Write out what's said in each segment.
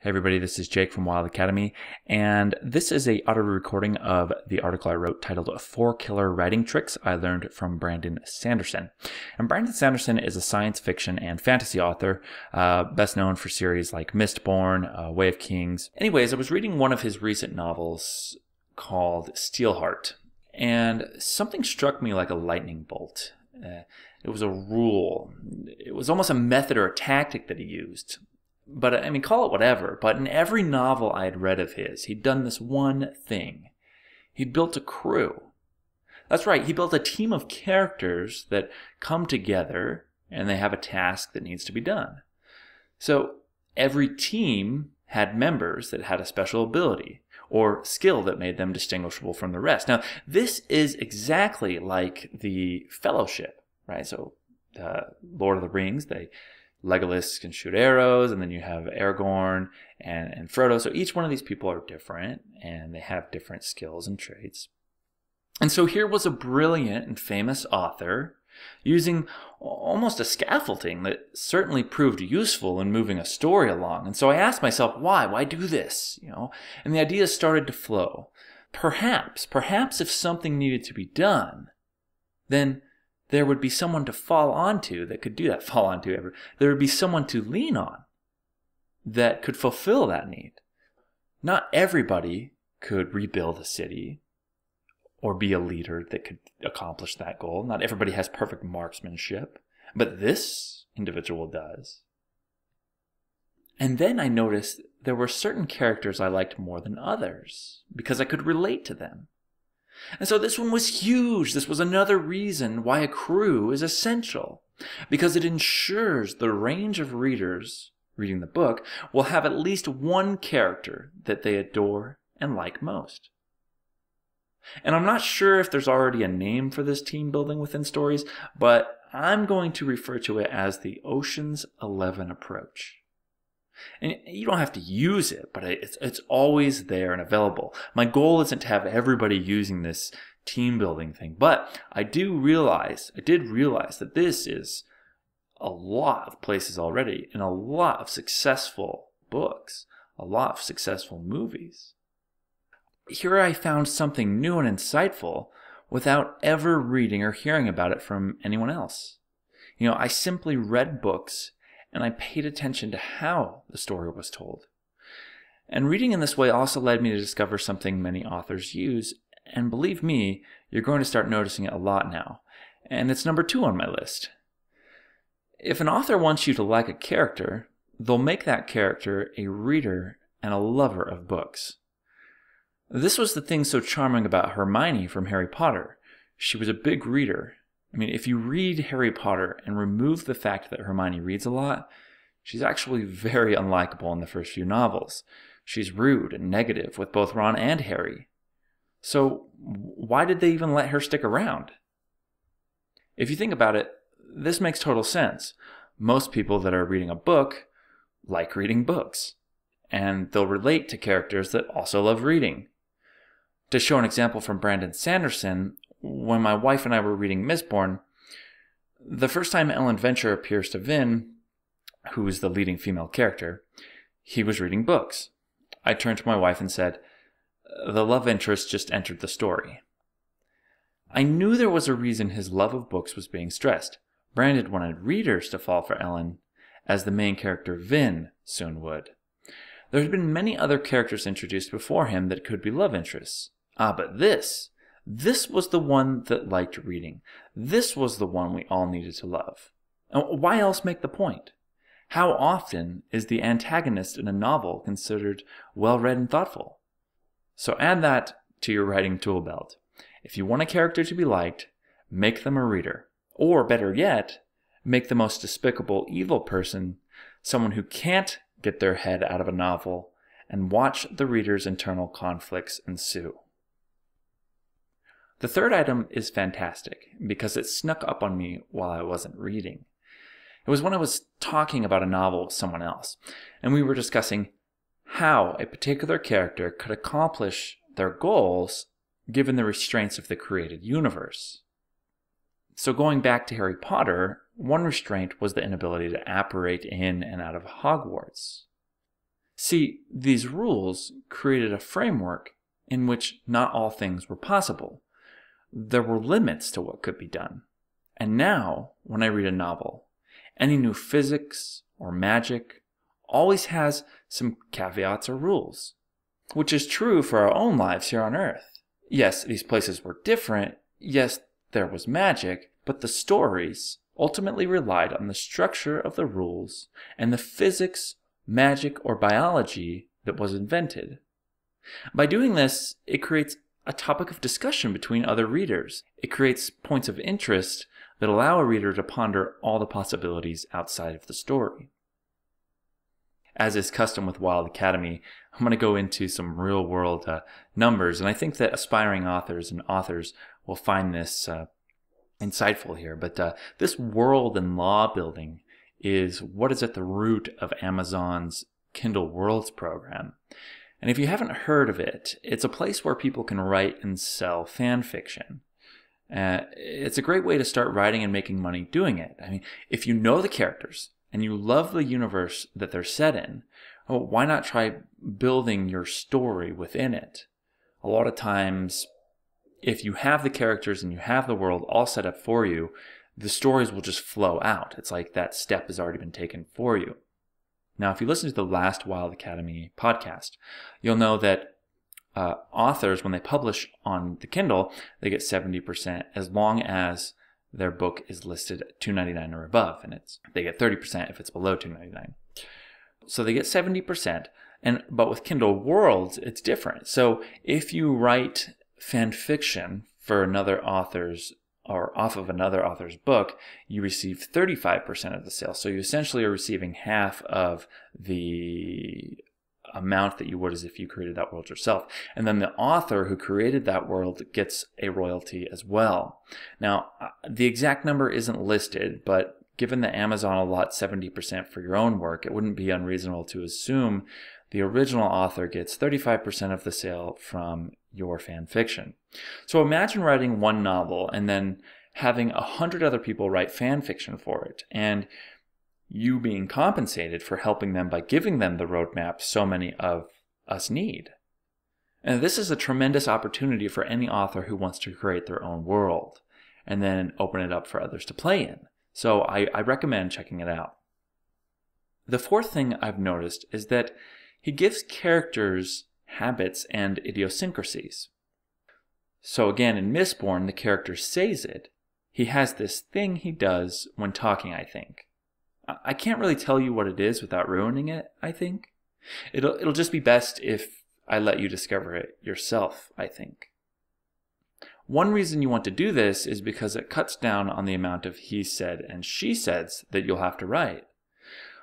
Hey everybody, this is Jake from Wild Academy, and this is a audio recording of the article I wrote titled 4 Killer Writing Tricks I Learned from Brandon Sanderson. And Brandon Sanderson is a science fiction and fantasy author, best known for series like Mistborn, Way of Kings. Anyways, I was reading one of his recent novels called Steelheart, and something struck me like a lightning bolt. It was a rule. It was almost a method or a tactic that he used. But, I mean, call it whatever, but in every novel I had read of his, he'd done this one thing. He'd built a crew. That's right, he built a team of characters that come together and they have a task that needs to be done. So, every team had members that had a special ability or skill that made them distinguishable from the rest. Now, this is exactly like the Fellowship, right? So, Lord of the Rings, Legolas can shoot arrows, and then you have Aragorn and Frodo. So each one of these people are different, and they have different skills and traits. And so here was a brilliant and famous author using almost a scaffolding that certainly proved useful in moving a story along. And so I asked myself, why? Why do this? And the ideas started to flow. Perhaps if something needed to be done, then there would be someone to fall onto that could do that. There would be someone to lean on that could fulfill that need. Not everybody could rebuild a city or be a leader that could accomplish that goal. Not everybody has perfect marksmanship, but this individual does. And then I noticed there were certain characters I liked more than others because I could relate to them. And so this one was huge. This was another reason why a crew is essential, because it ensures the range of readers reading the book will have at least one character that they adore and like most. And I'm not sure if there's already a name for this team building within stories, but I'm going to refer to it as the Ocean's 11 approach. And you don't have to use it, but it's always there and available. My goal isn't to have everybody using this team building thing, but I did realize that this is a lot of places already in a lot of successful books, a lot of successful movies. Here I found something new and insightful without ever reading or hearing about it from anyone else. I simply read books and I paid attention to how the story was told. And reading in this way also led me to discover something many authors use, and believe me, you're going to start noticing it a lot now. And it's number 2 on my list. If an author wants you to like a character, they'll make that character a reader and a lover of books. This was the thing so charming about Hermione from Harry Potter. She was a big reader. If you read Harry Potter and remove the fact that Hermione reads a lot, she's actually very unlikable in the first few novels. She's rude and negative with both Ron and Harry. So why did they even let her stick around? If you think about it, this makes total sense. Most people that are reading a book like reading books, and they'll relate to characters that also love reading. To show an example from Brandon Sanderson, when my wife and I were reading Mistborn, the first time Ellen Venture appears to Vin, who is the leading female character, he was reading books. I turned to my wife and said, "The love interest just entered the story." I knew there was a reason his love of books was being stressed. Brandon wanted readers to fall for Ellen, as the main character Vin soon would. There had been many other characters introduced before him that could be love interests. But this was the one that liked reading. This was the one we all needed to love. Why else make the point? How often is the antagonist in a novel considered well-read and thoughtful? So add that to your writing tool belt. If you want a character to be liked, make them a reader. Or better yet, make the most despicable evil person someone who can't get their head out of a novel and watch the reader's internal conflicts ensue. The third item is fantastic because it snuck up on me while I wasn't reading. It was when I was talking about a novel with someone else, and we were discussing how a particular character could accomplish their goals given the restraints of the created universe. So going back to Harry Potter, one restraint was the inability to apparate in and out of Hogwarts. See, these rules created a framework in which not all things were possible. There were limits to what could be done. And now, when I read a novel, any new physics or magic always has some caveats or rules, which is true for our own lives here on Earth. Yes, these places were different. Yes, there was magic, but the stories ultimately relied on the structure of the rules and the physics, magic, or biology that was invented. By doing this, it creates a topic of discussion between other readers. It creates points of interest that allow a reader to ponder all the possibilities outside of the story. As is custom with Wild Academy, I'm going to go into some real-world numbers, and I think that aspiring authors and authors will find this insightful here. But this world and law building is what is at the root of Amazon's Kindle Worlds program. And if you haven't heard of it, it's a place where people can write and sell fan fiction. It's a great way to start writing and making money doing it. I mean, if you know the characters and you love the universe that they're set in, well, why not try building your story within it? A lot of times, if you have the characters and you have the world all set up for you, the stories will just flow out. It's like that step has already been taken for you. Now, if you listen to the last Wild Academy podcast, you'll know that authors, when they publish on the Kindle, they get 70% as long as their book is listed at $2.99 or above, and they get 30% if it's below $2.99. So they get 70%, but with Kindle Worlds, it's different. So if you write fan fiction for another author's or off of another author's book, you receive 35% of the sale. So you essentially are receiving half of the amount that you would as if you created that world yourself. And then the author who created that world gets a royalty as well. Now, the exact number isn't listed, but given that Amazon allots 70% for your own work, it wouldn't be unreasonable to assume the original author gets 35% of the sale from your fan fiction. So imagine writing one novel and then having 100 other people write fan fiction for it, and you being compensated for helping them by giving them the roadmap so many of us need. And this is a tremendous opportunity for any author who wants to create their own world and then open it up for others to play in. So I recommend checking it out. The fourth thing I've noticed is that he gives characters habits and idiosyncrasies. So again, in Mistborn, the character says it. He has this thing he does when talking, I think. I can't really tell you what it is without ruining it, I think. It'll just be best if I let you discover it yourself, I think. One reason you want to do this is because it cuts down on the amount of he said and she says that you'll have to write.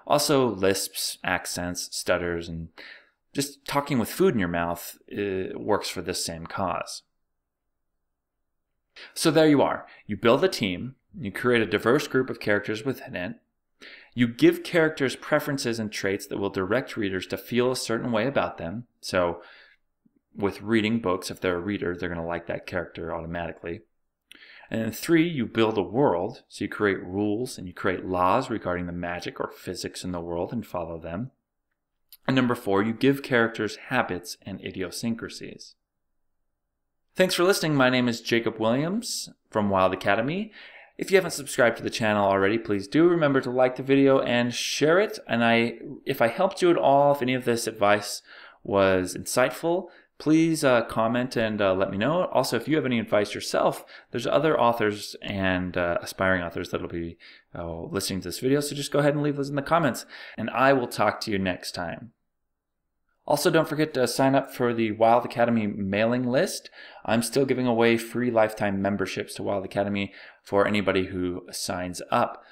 Also, lisps, accents, stutters, and just talking with food in your mouth works for this same cause. So there you are. You build a team, you create a diverse group of characters within it, you give characters preferences and traits that will direct readers to feel a certain way about them. So with reading books, if they're a reader, they're going to like that character automatically. And then 3, you build a world. So you create rules and you create laws regarding the magic or physics in the world and follow them. And number 4, you give characters habits and idiosyncrasies. Thanks for listening. My name is Jacob Williams from Wild Academy. If you haven't subscribed to the channel already, please do remember to like the video and share it. And if I helped you at all, if any of this advice was insightful, please comment and let me know. Also, if you have any advice yourself, there's other authors and aspiring authors that will be listening to this video, so just go ahead and leave those in the comments, and I will talk to you next time. Also, don't forget to sign up for the Wild Academy mailing list. I'm still giving away free lifetime memberships to Wild Academy for anybody who signs up.